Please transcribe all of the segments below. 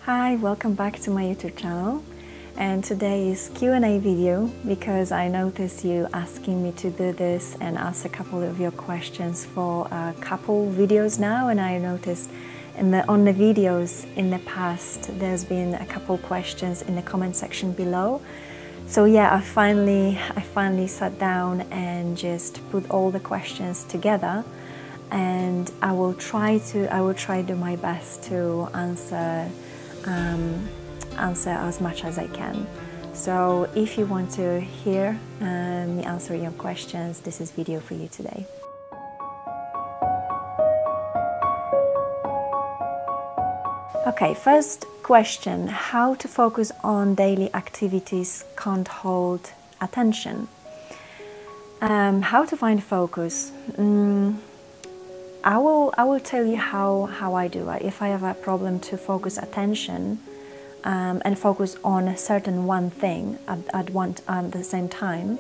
Hi, welcome back to my YouTube channel, and today is Q&A video because I noticed you asking me to do this and ask a couple of your questions for a couple videos now, and I noticed on the videos in the past there's been a couple questions in the comment section below. So yeah, I finally sat down and just put all the questions together, and I will try to do my best to answer as much as I can. So if you want to hear me answering your questions, this is video for you today. Okay, first question: how to focus on daily activities can't hold attention? How to find focus? I will tell you how I do it. If I have a problem to focus attention and focus on a certain one thing at the same time,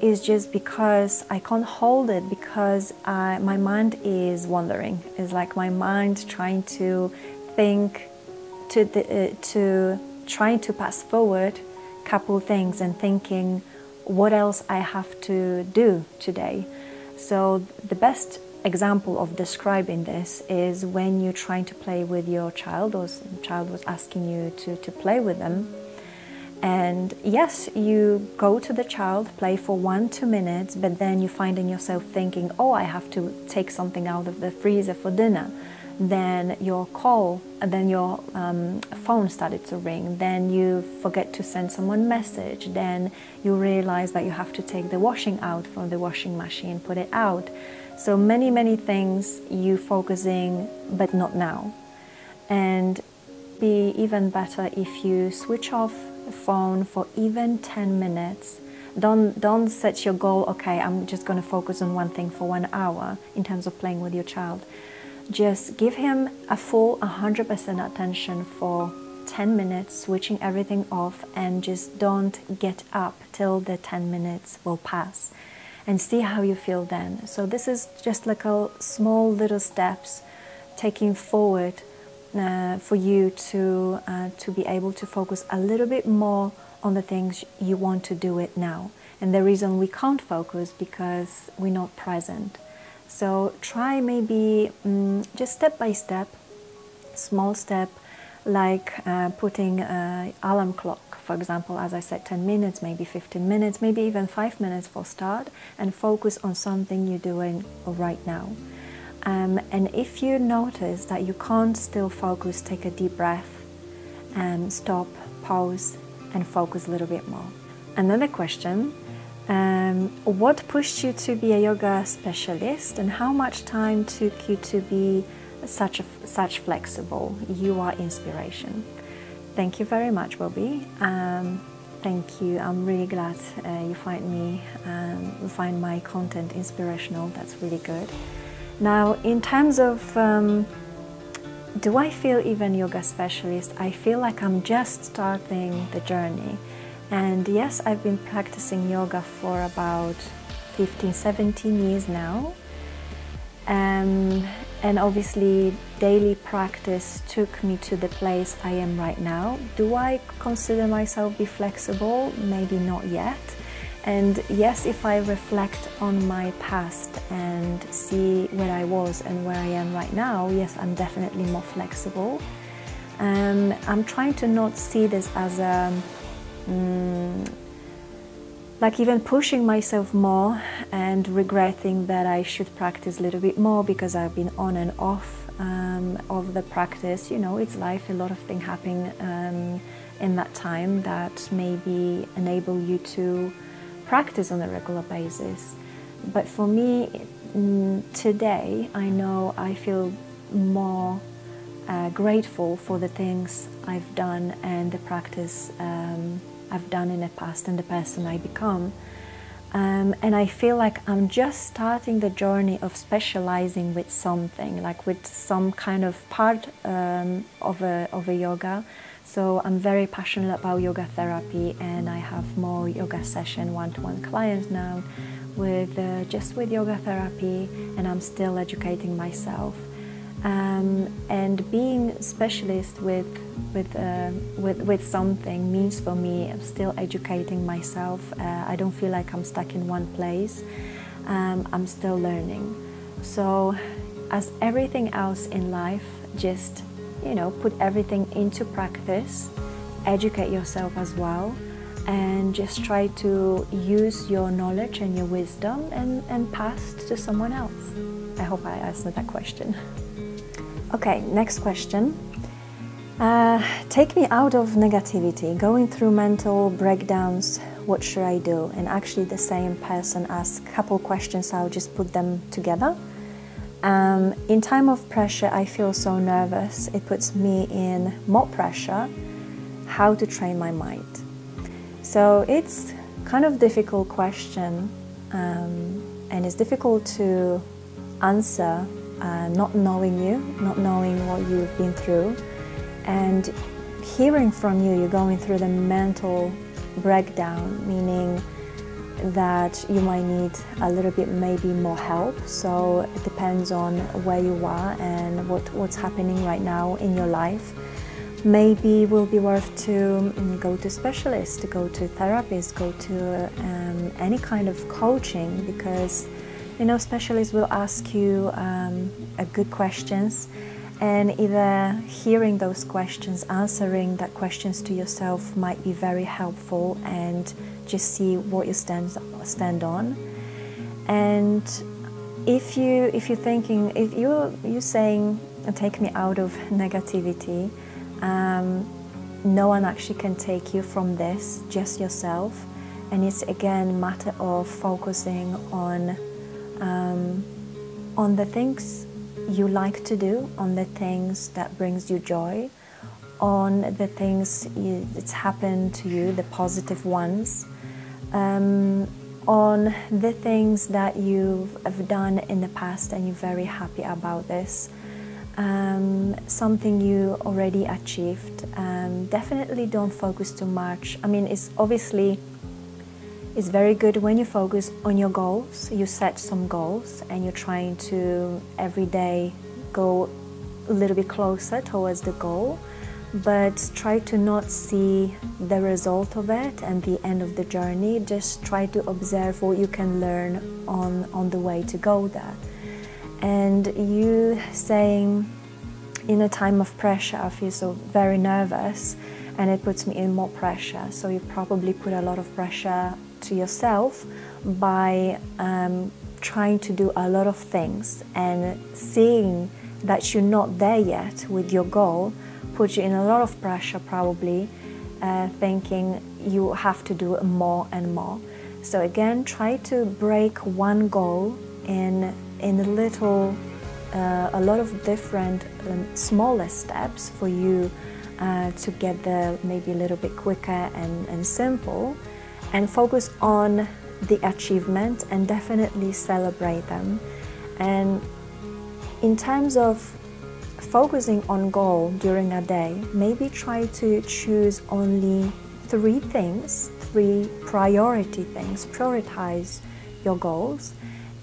is just because I can't hold it, because my mind is wandering. It's like my mind trying to think, trying to pass forward a couple things and thinking what else I have to do today. So the best example of describing this is when you're trying to play with your child, or the child was asking you to play with them, and yes, you go to the child, play for 1-2 minutes, but then you finding yourself thinking, oh, I have to take something out of the freezer for dinner. Then your phone started to ring, then you forget to send someone a message, then you realize that you have to take the washing out from the washing machine, put it out. So many things you focusing, but not now. And be even better if you switch off the phone for even 10 minutes. Don't set your goal, okay, I'm just going to focus on one thing for 1 hour in terms of playing with your child. Just give him a full 100% attention for 10 minutes, switching everything off, and just don't get up till the 10 minutes will pass, and see how you feel then. So this is just like a small little steps taking forward for you to be able to focus a little bit more on the things you want to do it now. And the reason we can't focus because we're not present. So try maybe just step by step, small step, like putting an alarm clock, for example, as I said, 10 minutes, maybe 15 minutes, maybe even 5 minutes for start, and focus on something you're doing right now. And if you notice that you can't still focus, take a deep breath, stop, pause, and focus a little bit more. Another question: what pushed you to be a yoga specialist, and how much time took you to be such flexible? You are inspiration. Thank you very much, Bobby. Thank you. I'm really glad you find my content inspirational. That's really good. Now, in terms of do I feel even yoga specialist? I feel like I'm just starting the journey. And yes, I've been practicing yoga for about 15-17 years now. And obviously daily practice took me to the place I am right now. Do I consider myself be flexible? Maybe not yet. And yes, if I reflect on my past and see where I was and where I am right now, yes, I'm definitely more flexible. I'm trying to not see this as a like even pushing myself more and regretting that I should practice a little bit more because I've been on and off of the practice. You know, it's life, a lot of things happen in that time that maybe enable you to practice on a regular basis. But for me, today, I know I feel more grateful for the things I've done and the practice I've done in the past and the person I become. And I feel like I'm just starting the journey of specializing with something, like with some kind of part of a yoga. So I'm very passionate about yoga therapy, and I have more yoga session one-to-one clients now with just with yoga therapy, and I'm still educating myself. And being a specialist with something means for me I'm still educating myself. I don't feel like I'm stuck in one place. I'm still learning. So as everything else in life, just put everything into practice, educate yourself as well, and just try to use your knowledge and your wisdom and pass to someone else. I hope I answered that question. Okay, next question. Take me out of negativity, going through mental breakdowns, what should I do? And actually the same person asked a couple questions, I'll just put them together. In time of pressure, I feel so nervous. It puts me in more pressure. How to train my mind? So it's kind of difficult question, and it's difficult to answer, not knowing you, not knowing what you've been through, and hearing from you, you're going through the mental breakdown, meaning that you might need a little bit maybe more help. So it depends on where you are and what's happening right now in your life. Maybe it will be worth to go to specialists, to go to therapists, go to any kind of coaching, because specialists will ask you good questions, and either hearing those questions, answering that questions to yourself might be very helpful, and just see what you stand on. And if you're saying take me out of negativity, no one actually can take you from this, just yourself. And it's again a matter of focusing on the things you like to do, on the things that brings you joy, on the things that's happened to you, the positive ones, on the things that you've done in the past and you're very happy about this, something you already achieved. Definitely don't focus too much. I mean, it's very good when you focus on your goals. You set some goals and you're trying to every day go a little bit closer towards the goal, but try to not see the result of it and the end of the journey. Just try to observe what you can learn on the way to go there. And you saying, in a time of pressure, I feel so very nervous and it puts me in more pressure. So you probably put a lot of pressure to yourself by trying to do a lot of things, and seeing that you're not there yet with your goal puts you in a lot of pressure, probably thinking you have to do more and more. So again, try to break one goal in a lot of different smaller steps for you to get there maybe a little bit quicker and simple, and focus on the achievement and definitely celebrate them. And in terms of focusing on goal during a day, maybe try to choose only 3 things, 3 priority things, prioritize your goals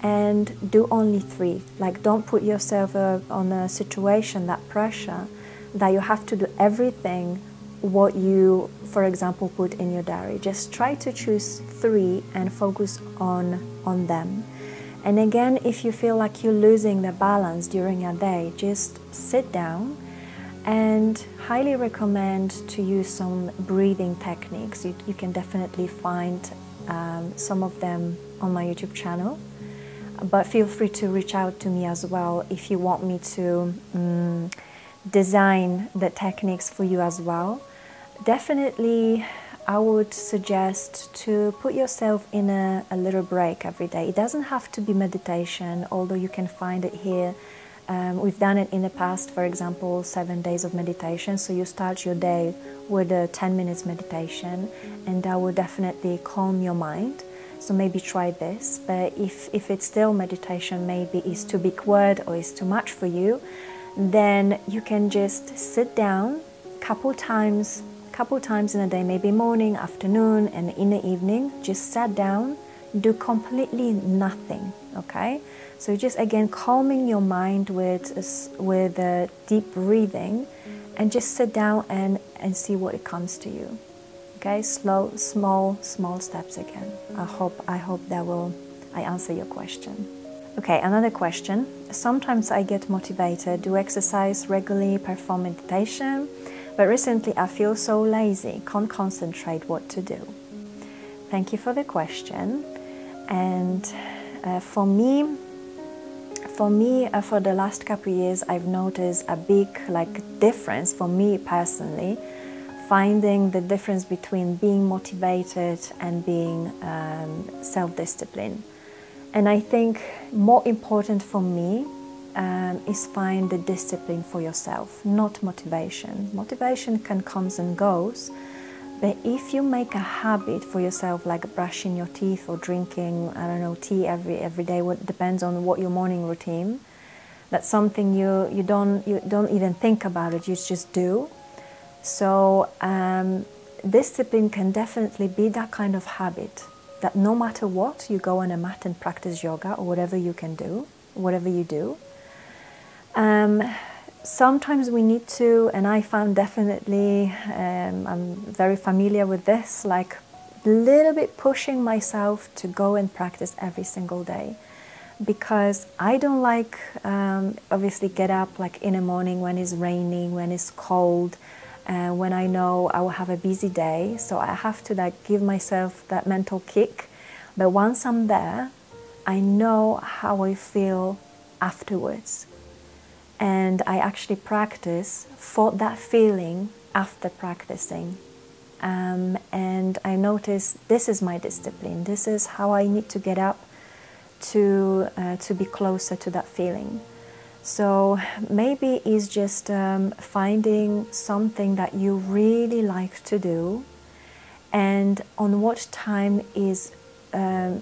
and do only 3. Like, don't put yourself on a situation, that pressure that you have to do everything what you, for example, put in your diary. Just try to choose 3 and focus on them. And again, if you feel like you're losing the balance during a day, just sit down, and highly recommend to use some breathing techniques. You can definitely find some of them on my YouTube channel, but feel free to reach out to me as well if you want me to design the techniques for you as well. Definitely, I would suggest to put yourself in a little break every day. It doesn't have to be meditation, although you can find it here. We've done it in the past, for example, 7 days of meditation. So you start your day with a 10 minutes meditation, and that will definitely calm your mind. So maybe try this. But if it's still meditation, maybe is too big word or is too much for you, then you can just sit down couple times in a day, maybe morning, afternoon, and in the evening. Just sit down. do completely nothing, okay? So just again calming your mind with deep breathing, and just sit down and see what it comes to you. Okay, slow, small steps again. I hope that I answer your question. Okay, another question. Sometimes I get motivated, do exercise regularly, perform meditation, but recently I feel so lazy, can't concentrate what to do. Thank you for the question. And for me, for the last couple of years, I've noticed a big difference for me personally, finding the difference between being motivated and being self-disciplined. And I think more important for me is find the discipline for yourself, not motivation. Motivation can come and goes, but if you make a habit for yourself, like brushing your teeth or drinking, I don't know, tea every day, what depends on what your morning routine, that's something you don't even think about it, you just do. So discipline can definitely be that kind of habit, that no matter what, you go on a mat and practice yoga or whatever you can do, whatever you do. Sometimes we need to, and I found definitely, I'm very familiar with this, like a little bit pushing myself to go and practice every single day. Because I don't like, obviously, get up like in the morning when it's raining, when it's cold, when I know I will have a busy day. So I have to give myself that mental kick. But once I'm there, I know how I feel afterwards. And I actually practice for that feeling after practicing. And I notice this is my discipline. This is how I need to get up to be closer to that feeling. So maybe it's just finding something that you really like to do, and on what time is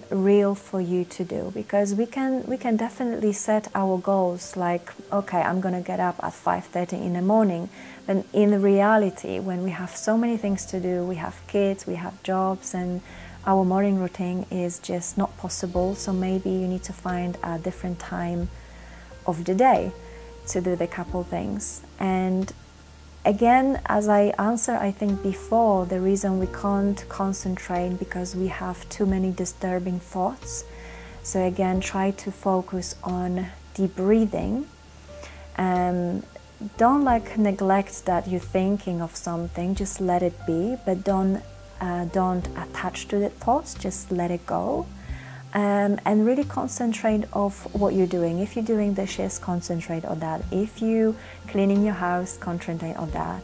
real for you to do. Because we can definitely set our goals like, okay, I'm gonna get up at 5:30 in the morning. But in reality, when we have so many things to do, we have kids, we have jobs, and our morning routine is just not possible. So maybe you need to find a different time of the day to do the couple things. And again, as I answered, I think before, the reason we can't concentrate because we have too many disturbing thoughts. So again, try to focus on deep breathing. Don't neglect that you're thinking of something, just let it be, but don't attach to the thoughts, just let it go. And really concentrate of what you're doing. If you're doing dishes, concentrate on that. If you're cleaning your house, concentrate on that.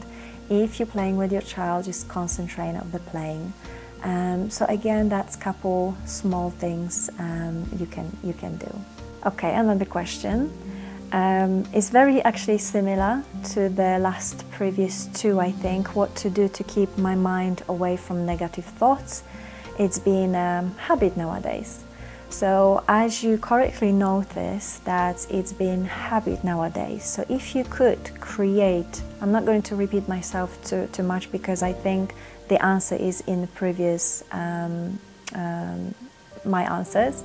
If you're playing with your child, just concentrate on the playing. So again, that's a couple small things you can do. Okay, another question. It's very actually similar to the last previous two, I think. What to do to keep my mind away from negative thoughts. It's been a habit nowadays. So as you correctly notice that it's been habit nowadays. So if you could create, I'm not going to repeat myself too much because I think the answer is in the previous my answers.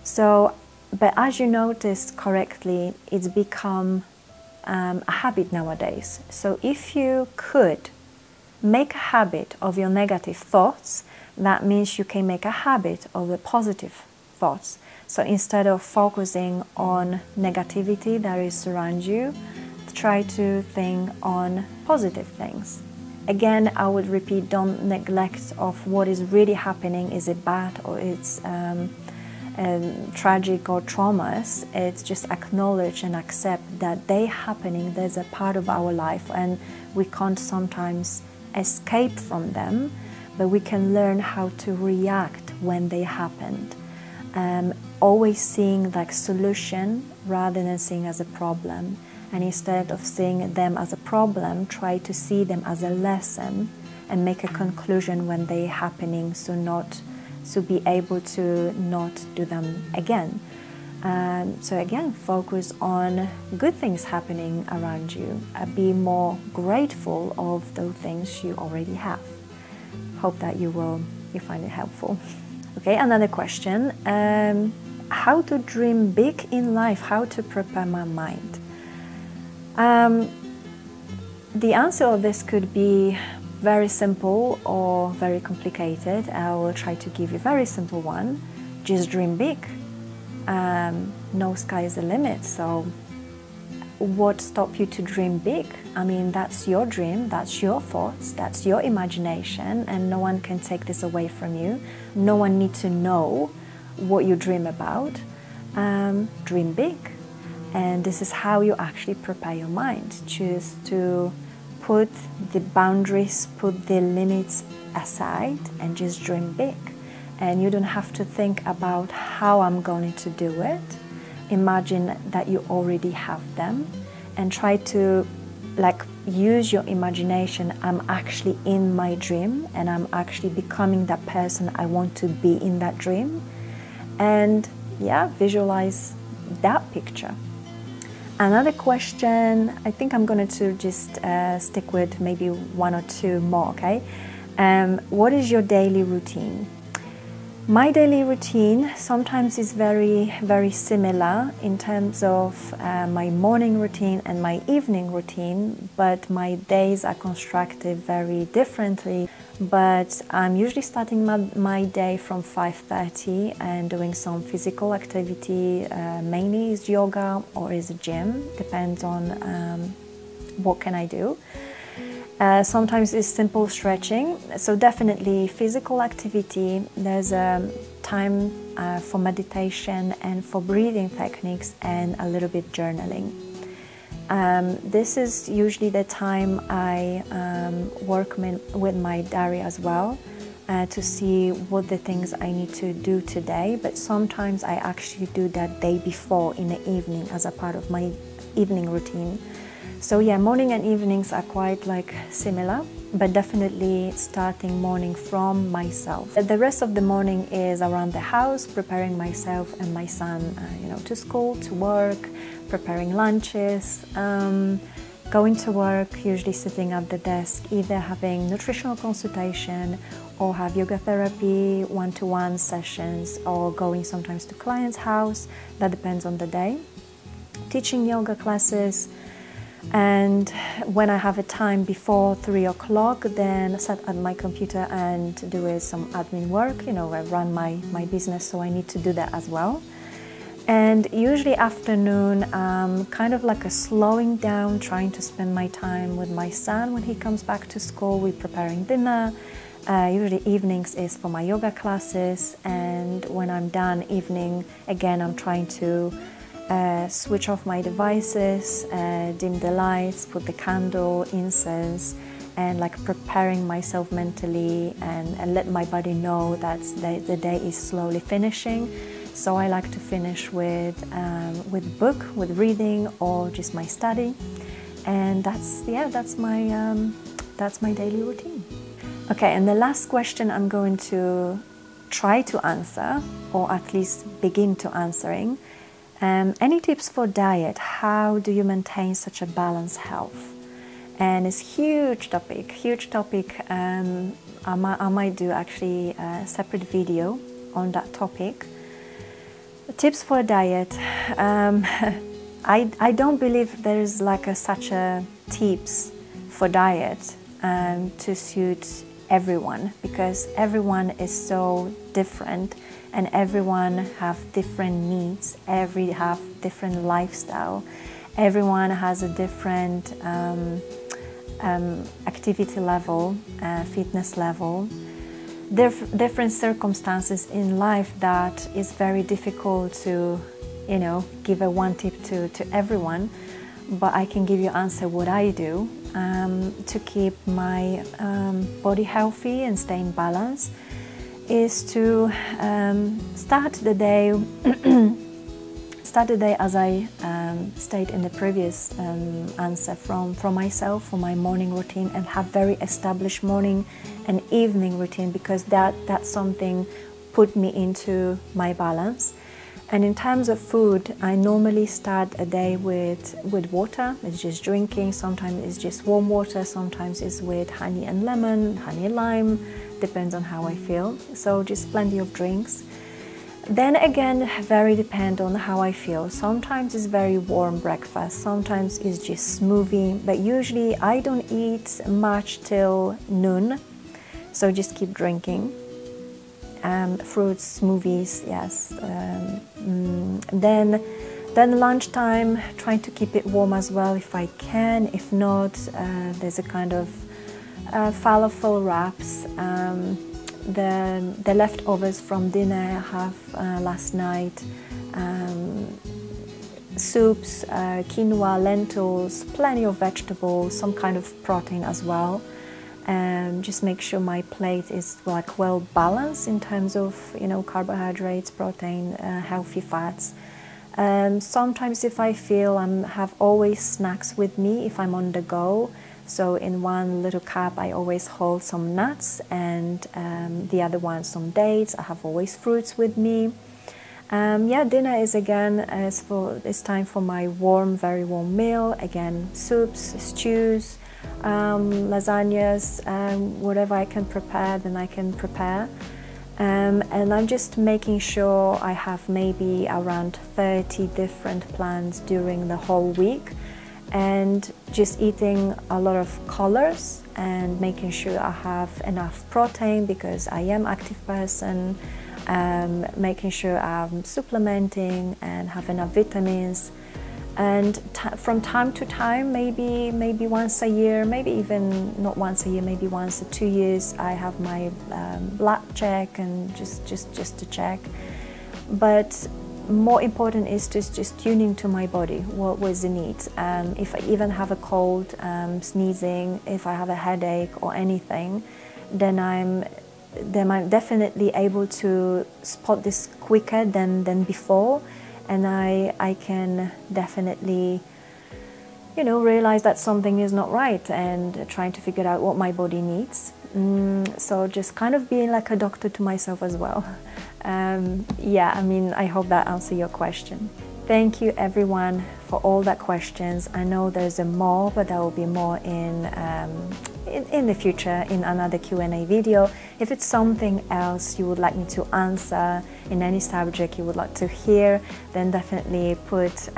So, but as you noticed correctly, it's become a habit nowadays. So if you could make a habit of your negative thoughts, that means you can make a habit of the positive thoughts. So instead of focusing on negativity that is around you, try to think on positive things. Again, I would repeat, don't neglect of what is really happening. Is it bad or it's tragic or traumas? It's just acknowledge and accept that they happening. There's a part of our life and we can't sometimes escape from them, but we can learn how to react when they happened. Always seeing solution rather than seeing as a problem. And instead of seeing them as a problem, try to see them as a lesson and make a conclusion when they're happening, so be able to not do them again. So again, focus on good things happening around you. Be more grateful of those things you already have. Hope that you find it helpful. Okay, another question. How to dream big in life, how to prepare my mind. The answer of this could be very simple or very complicated. I will try to give you a very simple one. Just dream big. No sky is the limit. So what stops you to dream big? I mean, that's your dream, that's your thoughts, that's your imagination, and no one can take this away from you. No one needs to know what you dream about. Dream big. And this is how you actually prepare your mind. Choose to put the boundaries, put the limits aside, and just dream big. And you don't have to think about how I'm going to do it. Imagine that you already have them, and try to use your imagination. I'm actually in my dream, and I'm actually becoming that person I want to be in that dream. And yeah, visualize that picture. Another question, I think I'm going to just stick with maybe one or two more, okay? What is your daily routine? My daily routine sometimes is very, very similar in terms of my morning routine and my evening routine, but my days are constructed very differently. But I'm usually starting my day from 5:30 and doing some physical activity, mainly is yoga or is a gym, depends on what can I do. Sometimes it's simple stretching, so definitely physical activity. There's a time for meditation and for breathing techniques and a little bit journaling. This is usually the time I work with my diary as well to see what the things I need to do today, but sometimes I actually do that day before in the evening as a part of my evening routine. So yeah, morning and evenings are quite similar, but definitely starting morning from myself. The rest of the morning is around the house, preparing myself and my son, to school, to work, preparing lunches, going to work, usually sitting at the desk, either having nutritional consultation or have yoga therapy, one-to-one sessions, or going sometimes to client's house. That depends on the day. Teaching yoga classes. And when I have a time before 3 o'clock, then sit at my computer and do some admin work. I run my business, so I need to do that as well. And usually afternoon, kind of like a slowing down, trying to spend my time with my son when he comes back to school. We're preparing dinner. Usually evenings is for my yoga classes, and when I'm done evening, again, I'm trying to switch off my devices, dim the lights, put the candle, incense, and preparing myself mentally and let my body know that the day is slowly finishing. So I like to finish with book, with reading, or just my study, and that's my daily routine. Okay, and the last question I'm going to try to answer, or at least begin to answering. Any tips for diet? How do you maintain such a balanced health? And it's huge topic. I might do actually a separate video on that topic. Tips for diet. I don't believe there is such a tips for diet to suit everyone, because everyone is so different and everyone have different needs, have different lifestyle, everyone has a different activity level, fitness level, different circumstances in life that is very difficult to give a one tip to everyone. But I can give you answer what I do to keep my body healthy and stay in balance is to start the day as I stated in the previous answer from myself, for my morning routine, and have very established morning and evening routine, because that's something put me into my balance. And in terms of food, I normally start a day with water. It's just drinking. Sometimes it's just warm water. Sometimes it's with honey and lemon, honey and lime. Depends on how I feel. So just plenty of drinks. Then again, very depend on how I feel. Sometimes it's very warm breakfast. Sometimes it's just smoothie. But usually I don't eat much till noon. So just keep drinking. Fruits, smoothies, yes. Then lunchtime, trying to keep it warm as well if I can. If not, there's a kind of falafel wraps. The leftovers from dinner I have last night. Soups, quinoa, lentils, plenty of vegetables, some kind of protein as well. Just make sure my plate is like well balanced in terms of carbohydrates, protein, healthy fats. Sometimes if I feel I have always snacks with me if I'm on the go. So in one little cup I always hold some nuts, and the other one some dates. I have always fruits with me. Dinner is again it's time for my very warm meal. Again, soups, stews, lasagnas, whatever I can prepare, then I can prepare. And I'm just making sure I have maybe around 30 different plans during the whole week, and just eating a lot of colors and making sure I have enough protein because I am an active person, making sure I'm supplementing and have enough vitamins. And from time to time, maybe once a year, maybe even not once a year, maybe once in 2 years, I have my blood check and just to check. But more important is just tuning to my body. What was the need? If I even have a cold, sneezing, if I have a headache or anything, then I'm definitely able to spot this quicker than before. And I can definitely, realize that something is not right and trying to figure out what my body needs. So just kind of being like a doctor to myself as well. I hope that answers your question. Thank you everyone for all that questions. I know there's more, but there will be more in the future in another Q&A video. If it's something else you would like me to answer in any subject you would like to hear, then definitely put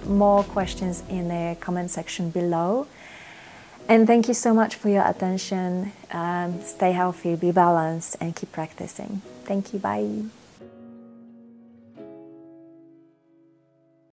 more questions in the comment section below. And thank you so much for your attention. Stay healthy, be balanced, and keep practicing. Thank you, bye.